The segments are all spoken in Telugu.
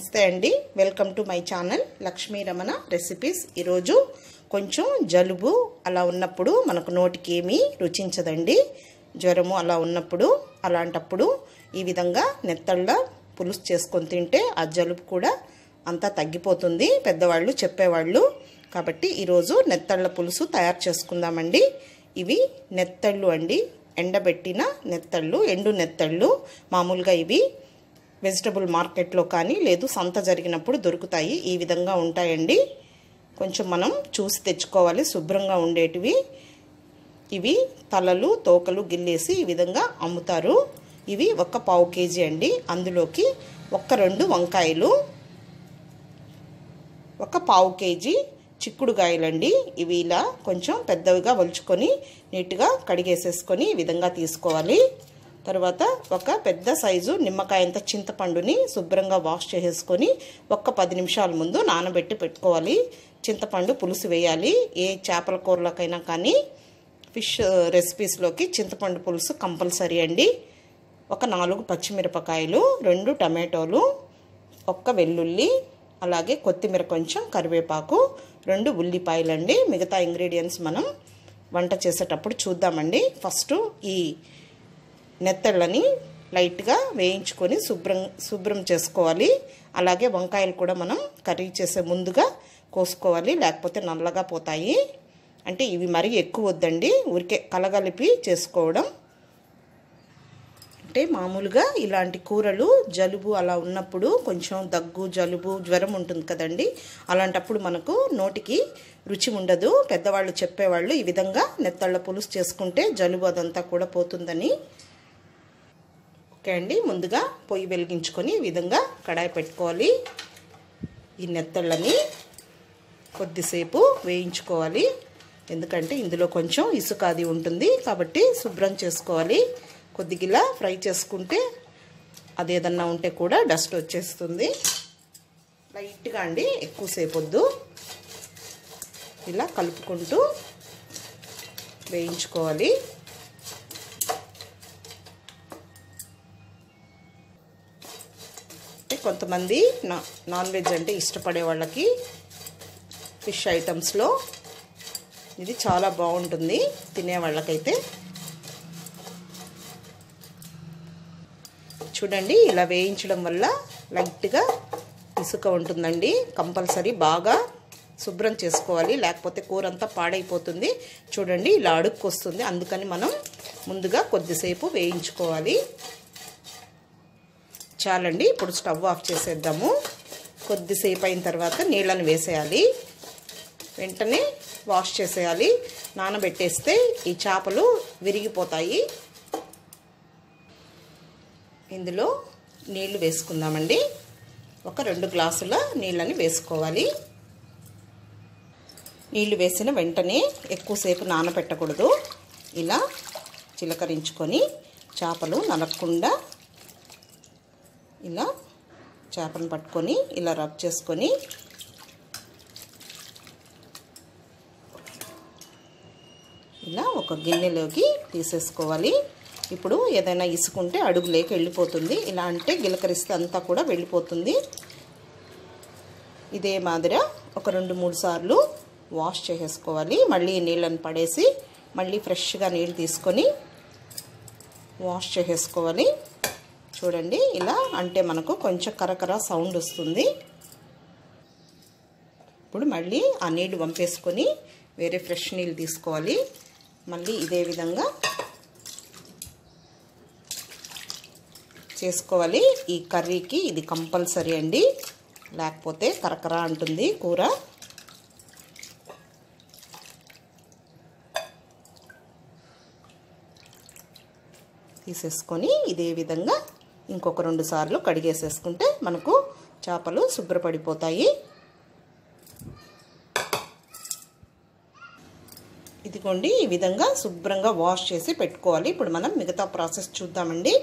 నమస్తే అండి, welcome to my channel Lakshmi Ramana recipes. ఈరోజు కొంచెం జలుబు అలా ఉన్నప్పుడు మనకు నోటికి ఏమీ రుచించదండి. జ్వరము అలా ఉన్నప్పుడు అలాంటప్పుడు ఈ విధంగా నెత్తళ్ళ పులుసు చేసుకొని తింటే ఆ జలుబు కూడా అంతా తగ్గిపోతుంది పెద్దవాళ్ళు చెప్పేవాళ్ళు. కాబట్టి ఈరోజు నెత్తళ్ళ పులుసు తయారు చేసుకుందామండి. ఇవి నెత్తళ్ళు అండి, ఎండబెట్టిన నెత్తళ్ళు, ఎండు నెత్తళ్ళు. మామూలుగా ఇవి వెజిటబుల్ మార్కెట్లో కానీ లేదు సంత జరిగినప్పుడు దొరుకుతాయి. ఈ విధంగా ఉంటాయండి. కొంచెం మనం చూసి తెచ్చుకోవాలి, శుభ్రంగా ఉండేటివి. ఇవి తలలు తోకలు గిల్లేసి ఈ విధంగా అమ్ముతారు. ఇవి ఒక పావు కేజీ అండి. అందులోకి ఒక 2 వంకాయలు, ఒక పావు కేజీ చిక్కుడుగాయలండి. ఇవి ఇలా కొంచెం పెద్దవిగా వలుచుకొని నీట్గా కడిగేసేసుకొని ఈ విధంగా తీసుకోవాలి. తర్వాత ఒక పెద్ద సైజు నిమ్మకాయంత చింతపండుని శుభ్రంగా వాష్ చేసేసుకొని ఒక 10 నిమిషాల ముందు నానబెట్టి పెట్టుకోవాలి. చింతపండు పులుసు వేయాలి. ఏ చేపల కూరలకైనా కానీ ఫిష్ రెసిపీస్లోకి చింతపండు పులుసు కంపల్సరీ అండి. ఒక 4 పచ్చిమిరపకాయలు, 2 టమాటోలు, ఒక్క వెల్లుల్లి, అలాగే కొత్తిమీర, కొంచెం కరివేపాకు, 2 ఉల్లిపాయలండి. మిగతా ఇంగ్రీడియంట్స్ మనం వంట చేసేటప్పుడు చూద్దామండి. ఫస్ట్ ఈ నెత్తళ్ళని లైట్గా వేయించుకొని శుభ్రం చేసుకోవాలి. అలాగే వంకాయలు కూడా మనం కర్రీ చేసే ముందుగా కోసుకోవాలి, లేకపోతే నల్లగా పోతాయి. అంటే ఇవి మరీ ఎక్కువ వద్దండి, ఊరికే కలగలిపి చేసుకోవడం. అంటే మామూలుగా ఇలాంటి కూరలు జలుబు అలా ఉన్నప్పుడు కొంచెం దగ్గు, జలుబు, జ్వరం ఉంటుంది కదండి. అలాంటప్పుడు మనకు నోటికి రుచి ఉండదు. పెద్దవాళ్ళు చెప్పేవాళ్ళు ఈ విధంగా నెత్తళ్ళ పులుసు చేసుకుంటే జలుబు అదంతా కూడా పోతుందని. ఓకే అండి, ముందుగా పొయ్యి వెలిగించుకొని ఈ విధంగా కడాయి పెట్టుకోవాలి. ఈ నెత్తళ్ళని కొద్దిసేపు వేయించుకోవాలి. ఎందుకంటే ఇందులో కొంచెం ఇసుక అది ఉంటుంది కాబట్టి శుభ్రం చేసుకోవాలి. కొద్దిగా ఫ్రై చేసుకుంటే అది ఏదన్నా ఉంటే కూడా డస్ట్ వచ్చేస్తుంది. లైట్గా అండి, ఎక్కువసేపు వద్దు. ఇలా కలుపుకుంటూ వేయించుకోవాలి. కొంతమంది నాన్ వెజ్ అంటే ఇష్టపడే వాళ్ళకి ఫిష్ ఐటమ్స్లో ఇది చాలా బాగుంటుంది తినే వాళ్ళకైతే. చూడండి, ఇలా వేయించడం వల్ల లైట్గా ఇసుక ఉంటుందండి. కంపల్సరీ బాగా శుభ్రం చేసుకోవాలి, లేకపోతే కూర అంతా పాడైపోతుంది. చూడండి, ఇలా అడుక్కొస్తుంది. అందుకని మనం ముందుగా కొద్దిసేపు వేయించుకోవాలి. చాలండి, ఇప్పుడు స్టవ్ ఆఫ్ చేసేద్దాము. కొద్దిసేపు అయిన తర్వాత నీళ్ళని వేసేయాలి. వెంటనే వాష్ చేసేయాలి. నానబెట్టేస్తే ఈ చేపలు విరిగిపోతాయి. ఇందులో నీళ్లు వేసుకుందామండి. ఒక 2 గ్లాసుల నీళ్ళని వేసుకోవాలి. నీళ్లు వేసిన వెంటనే ఎక్కువసేపు నానబెట్టకూడదు. ఇలా చిలకరించుకొని చేపలు నలగకుండా ఇలా చేపలను పట్టుకొని ఇలా రబ్ చేసుకొని ఇలా ఒక గిన్నెలోకి తీసేసుకోవాలి. ఇప్పుడు ఏదైనా ఇసుకుంటే అడుగులోకి వెళ్ళిపోతుంది. ఇలా అంటే గిలకరిస్తే అంతా కూడా వెళ్ళిపోతుంది. ఇదే మాదిరిగా ఒక 2-3 సార్లు వాష్ చేసేసుకోవాలి. మళ్ళీ నీళ్ళని పడేసి మళ్ళీ ఫ్రెష్గా నీళ్ళు తీసుకొని వాష్ చేసేసుకోవాలి. చూడండి, ఇలా అంటే మనకు కొంచెం కరకర సౌండ్ వస్తుంది. ఇప్పుడు మళ్ళీ ఆ నీళ్ళు వంపేసుకొని వేరే ఫ్రెష్ నీళ్ళు తీసుకోవాలి. మళ్ళీ ఇదే విధంగా చేసుకోవాలి. ఈ కర్రీకి ఇది కంపల్సరీ అండి, లేకపోతే కరకర అంటుంది కూర. తీసేసుకొని ఇదే విధంగా ఇంకొక 2 సార్లు కడిగేసేసుకుంటే మనకు చేపలు శుభ్రపడిపోతాయి. ఇదిగోండి, ఈ విధంగా శుభ్రంగా వాష్ చేసి పెట్టుకోవాలి. ఇప్పుడు మనం మిగతా ప్రాసెస్ చూద్దామండి.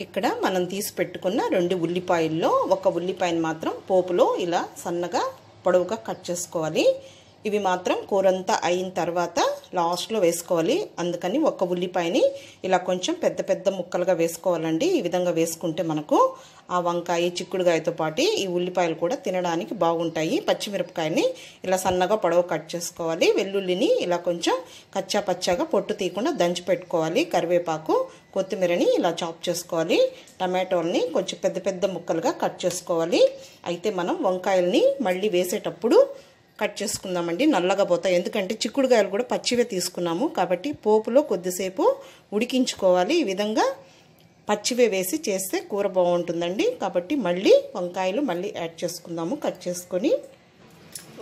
ఇక్కడ మనం తీసి పెట్టుకున్న 2 ఉల్లిపాయల్లో ఒక ఉల్లిపాయని మాత్రం పోపులో ఇలా సన్నగా పొడవుగా కట్ చేసుకోవాలి. ఇవి మాత్రం కూరంతా అయిన తర్వాత లాస్ట్లో వేసుకోవాలి. అందుకని ఒక ఉల్లిపాయని ఇలా కొంచెం పెద్ద పెద్ద ముక్కలుగా వేసుకోవాలండి. ఈ విధంగా వేసుకుంటే మనకు ఆ వంకాయ చిక్కుడుగాయతో పాటు ఈ ఉల్లిపాయలు కూడా తినడానికి బాగుంటాయి. పచ్చిమిరపకాయని ఇలా సన్నగా పొడవు కట్ చేసుకోవాలి. వెల్లుల్లిని ఇలా కొంచెం కచ్చా పచ్చాగా పొట్టు తీయకుండా దంచి పెట్టుకోవాలి. కరివేపాకు, కొత్తిమీరని ఇలా చాప్ చేసుకోవాలి. టమాటోల్ని కొంచెం పెద్ద పెద్ద ముక్కలుగా కట్ చేసుకోవాలి. అయితే మనం వంకాయల్ని మళ్ళీ వేసేటప్పుడు కట్ చేసుకుందామండి, నల్లగా పోతాయి. ఎందుకంటే చిక్కుడుకాయలు కూడా పచ్చివే తీసుకున్నాము కాబట్టి పోపులో కొద్దిసేపు ఉడికించుకోవాలి. ఈ విధంగా పచ్చివే వేసి చేస్తే కూర బాగుంటుందండి. కాబట్టి మళ్ళీ వంకాయలు మళ్ళీ యాడ్ చేసుకుందాము కట్ చేసుకొని.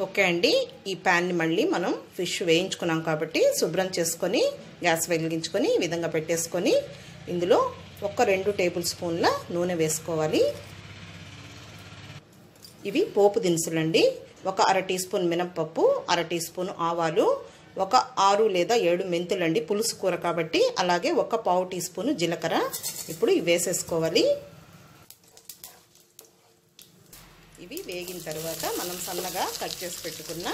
ఓకే అండి, ఈ ప్యాన్ని మళ్ళీ మనం ఫిష్ వేయించుకున్నాం కాబట్టి శుభ్రం చేసుకొని గ్యాస్ వెలిగించుకొని ఈ విధంగా పెట్టేసుకొని ఇందులో ఒక 2 టేబుల్ స్పూన్ల నూనె వేసుకోవాలి. ఇవి పోపు దినుసులండి. ఒక 1/2 టీ స్పూన్ మినప్పప్పు, 1/2 టీ స్పూన్ ఆవాలు, ఒక 6 లేదా 7 మెంతులండి పులుసు కూర కాబట్టి. అలాగే ఒక 1/2 టీ స్పూన్ జీలకర్ర. ఇప్పుడు ఇవి వేసేసుకోవాలి. ఇవి వేగిన తర్వాత మనం సన్నగా కట్ చేసి పెట్టుకున్న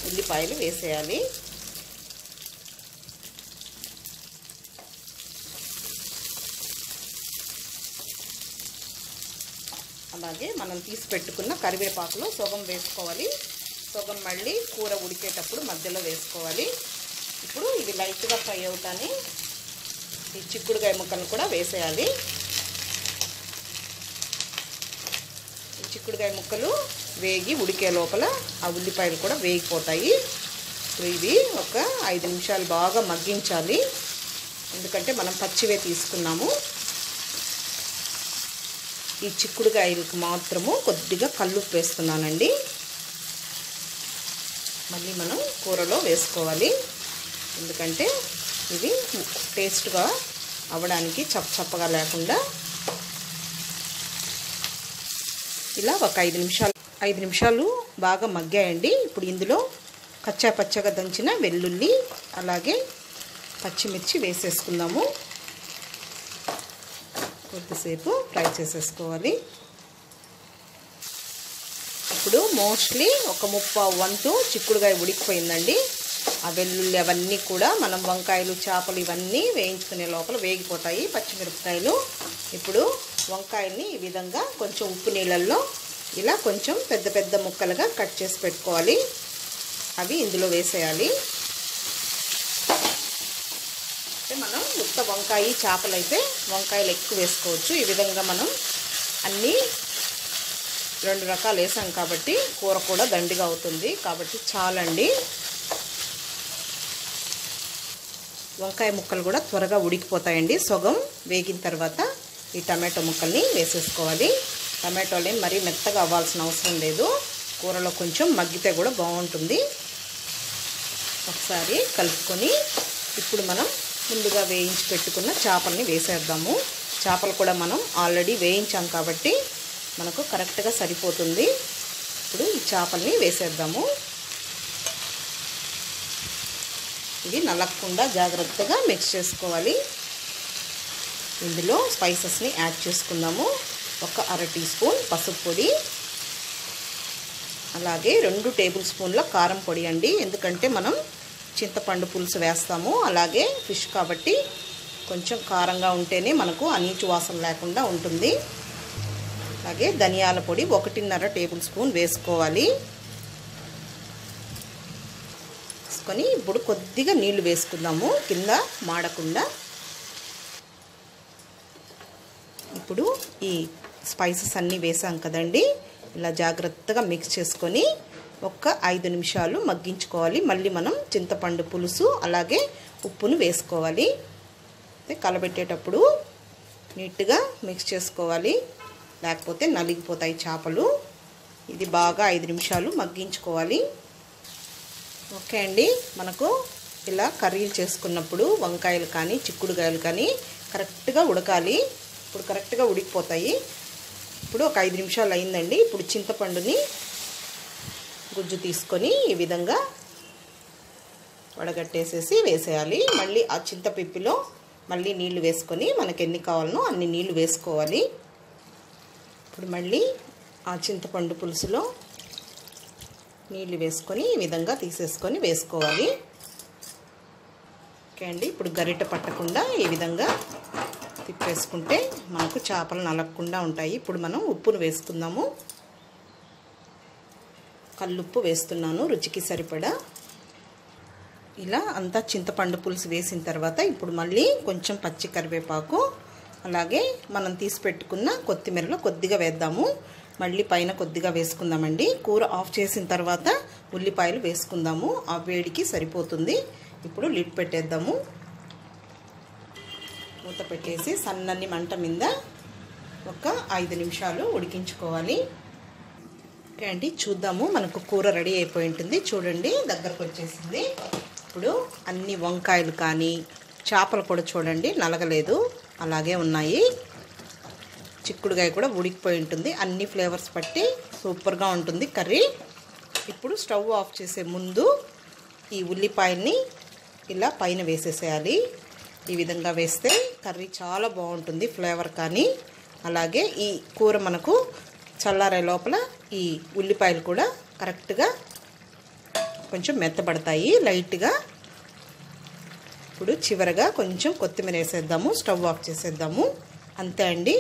ఉల్లిపాయలు వేసేయాలి. అలాగే మనం తీసి పెట్టుకున్న కరివేపాకులో సగం వేసుకోవాలి. సగం మళ్ళీ కూర ఉడికేటప్పుడు మధ్యలో వేసుకోవాలి. ఇప్పుడు ఇవి లైట్గా ఫ్రై అవుతానే ఈ చిక్కుడుకాయ ముక్కలను కూడా వేసేయాలి. ఈ చిక్కుడుకాయ ముక్కలు వేగి ఉడికే లోపల ఆ ఉల్లిపాయలు కూడా వేగిపోతాయి. ఇప్పుడు ఇవి ఒక 5 నిమిషాలు బాగా మగ్గించాలి. ఎందుకంటే మనం పచ్చివే తీసుకున్నాము. ఈ చిక్కుడుకాయలకు మాత్రము కొద్దిగా కల్లుప్పు వేస్తున్నానండి. మళ్ళీ మనం కూరలో వేసుకోవాలి. ఎందుకంటే ఇవి టేస్ట్గా అవ్వడానికి చప్పగా లేకుండా ఇలా ఒక 5 నిమిషాలు బాగా మగ్గాయండి. ఇప్పుడు ఇందులో కచ్చా పచ్చగా దంచిన వెల్లుల్లి అలాగే పచ్చిమిర్చి వేసేసుకుందాము. కొద్దిసేపు ఫ్రై చేసేసుకోవాలి. ఇప్పుడు మోస్ట్లీ ఒక 1/3 వంతు చిక్కుడుకాయ ఉడికిపోయిందండి. ఆ వెల్లుల్లి అవన్నీ కూడా మనం వంకాయలు చేపలు ఇవన్నీ వేయించుకునే లోపల వేగిపోతాయి. పచ్చిమిరపకాయలు. ఇప్పుడు వంకాయల్ని ఈ విధంగా కొంచెం ఉప్పు నీళ్ళల్లో ఇలా కొంచెం పెద్ద పెద్ద ముక్కలుగా కట్ చేసి పెట్టుకోవాలి. అవి ఇందులో వేసేయాలి. మనం ఉత్త వంకాయ చేపలు అయితే వంకాయలు ఎక్కువ వేసుకోవచ్చు. ఈ విధంగా మనం అన్నీ 2 రకాలు వేసాం కాబట్టి కూర కూడా దండిగా అవుతుంది. కాబట్టి చాలండి. వంకాయ ముక్కలు కూడా త్వరగా ఉడికిపోతాయండి. సగం వేగిన తర్వాత ఈ టమాటో ముక్కల్ని వేసేసుకోవాలి. టమాటోలు మరీ మెత్తగా అవ్వాల్సిన అవసరం లేదు. కూరలో కొంచెం మగ్గితే కూడా బాగుంటుంది. ఒకసారి కలుపుకొని ఇప్పుడు మనం ముందుగా వేయించి పెట్టుకున్న చేపల్ని వేసేద్దాము. చేపలు కూడా మనం ఆల్రెడీ వేయించాం కాబట్టి మనకు కరెక్ట్గా సరిపోతుంది. ఇప్పుడు ఈ చేపల్ని వేసేద్దాము. ఇది నలగకుండా జాగ్రత్తగా మిక్స్ చేసుకోవాలి. ఇందులో స్పైసెస్ని యాడ్ చేసుకుందాము. ఒక 1/2 టీ స్పూన్ పసుపు పొడి, అలాగే 2 టేబుల్ స్పూన్ల కారం పొడి అండి. ఎందుకంటే మనం చింతపండు పులుసు వేస్తాము. అలాగే ఫిష్ కాబట్టి కొంచెం కారంగా ఉంటేనే మనకు ఆ నీచు వాసన లేకుండా ఉంటుంది. అలాగే ధనియాల పొడి 1.5 టేబుల్ స్పూన్ వేసుకోవాలి. వేసుకొని ఇప్పుడు కొద్దిగా నీళ్లు వేసుకుందాము కింద మాడకుండా. ఇప్పుడు ఈ స్పైసెస్ అన్నీ వేసాం కదండి, ఇలా జాగ్రత్తగా మిక్స్ చేసుకొని ఒక 5 నిమిషాలు మగ్గించుకోవాలి. మళ్ళీ మనం చింతపండు పులుసు అలాగే ఉప్పును వేసుకోవాలి. కలబెట్టేటప్పుడు నీట్గా మిక్స్ చేసుకోవాలి, లేకపోతే నలిగిపోతాయి చేపలు. ఇది బాగా 5 నిమిషాలు మగ్గించుకోవాలి. ఓకే అండి, మనకు ఇలా కర్రీలు చేసుకున్నప్పుడు వంకాయలు కానీ చిక్కుడుకాయలు కానీ కరెక్ట్గా ఉడకాలి. ఇప్పుడు కరెక్ట్గా ఉడికిపోతాయి. ఇప్పుడు ఒక 5 నిమిషాలు అయిందండి. ఇప్పుడు చింతపండుని గుజ్జు తీసుకొని ఈ విధంగా వడగట్టేసేసి వేసేయాలి. మళ్ళీ ఆ చింతపిప్పిలో మళ్ళీ నీళ్లు వేసుకొని మనకు ఎన్ని కావాలనో అన్ని నీళ్లు వేసుకోవాలి. ఇప్పుడు మళ్ళీ ఆ చింతపండు పులుసులో నీళ్ళు వేసుకొని ఈ విధంగా తీసేసుకొని వేసుకోవాలి. ఓకే అండి, ఇప్పుడు గరిట పట్టకుండా ఈ విధంగా తిప్పేసుకుంటే మనకు చేపలు నలగకుండా ఉంటాయి. ఇప్పుడు మనం ఉప్పును వేసుకుందాము. కల్లుప్పు వేస్తున్నాను రుచికి సరిపడా. ఇలా అంతా చింతపండు పులుసు వేసిన తర్వాత ఇప్పుడు మళ్ళీ కొంచెం పచ్చి కరివేపాకు, అలాగే మనం తీసి పెట్టుకున్న కొత్తిమీరలో కొద్దిగా వేద్దాము. మళ్ళీ పైన కొద్దిగా వేసుకుందామండి. కూర ఆఫ్ చేసిన తర్వాత ఉల్లిపాయలు వేసుకుందాము. ఆ వేడికి సరిపోతుంది. ఇప్పుడు లిడ్ పెట్టేద్దాము. మూత పెట్టేసి సన్నని మంట మీద ఒక 5 నిమిషాలు ఉడికించుకోవాలి. ఓకే అండి, చూద్దాము. మనకు కూర రెడీ అయిపోయి ఉంటుంది. చూడండి, దగ్గరకు వచ్చేసింది. ఇప్పుడు అన్ని వంకాయలు కానీ చేపలు కూడా చూడండి నలగలేదు, అలాగే ఉన్నాయి. చిక్కుడుగాయ కూడా ఉడికిపోయి ఉంటుంది. అన్ని ఫ్లేవర్స్ పట్టి సూపర్గా ఉంటుంది కర్రీ. ఇప్పుడు స్టవ్ ఆఫ్ చేసే ముందు ఈ ఉల్లిపాయల్ని ఇలా పైన వేసేసేయాలి. ఈ విధంగా వేస్తే కర్రీ చాలా బాగుంటుంది, ఫ్లేవర్ కానీ. అలాగే ఈ కూర మనకు చల్లారే లోపల ఈ ఉల్లిపాయలు కూడా కరెక్ట్గా కొంచెం మెత్తబడతాయి లైట్గా. ఇప్పుడు చివరగా కొంచెం కొత్తిమీర వేసేద్దాము. స్టవ్ ఆఫ్ చేసేద్దాము. అంతే అండి,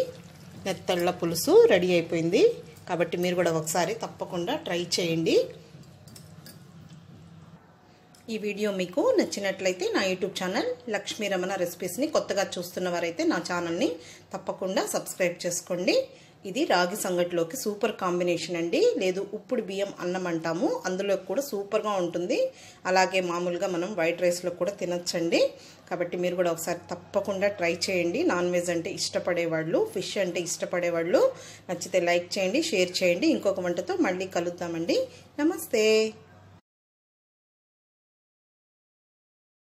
నెత్తళ్ళ పులుసు రెడీ అయిపోయింది. కాబట్టి మీరు కూడా ఒకసారి తప్పకుండా ట్రై చేయండి. ఈ వీడియో మీకు నచ్చినట్లయితే నా యూట్యూబ్ ఛానల్ లక్ష్మీ రమణ రెసిపీస్ని కొత్తగా చూస్తున్న వారైతే నా ఛానల్ని తప్పకుండా సబ్స్క్రైబ్ చేసుకోండి. ఇది రాగి సంగటిలోకి సూపర్ కాంబినేషన్ అండి. లేదు ఉప్పుడు బియ్యం అన్నం అంటాము, అందులో కూడా సూపర్గా ఉంటుంది. అలాగే మామూలుగా మనం వైట్ రైస్లో కూడా తినచ్చండి. కాబట్టి మీరు కూడా ఒకసారి తప్పకుండా ట్రై చేయండి. నాన్ వెజ్ అంటే ఇష్టపడేవాళ్ళు, ఫిష్ అంటే ఇష్టపడేవాళ్ళు నచ్చితే లైక్ చేయండి, షేర్ చేయండి. ఇంకొక వంటతో మళ్ళీ కలుద్దామండి. నమస్తే.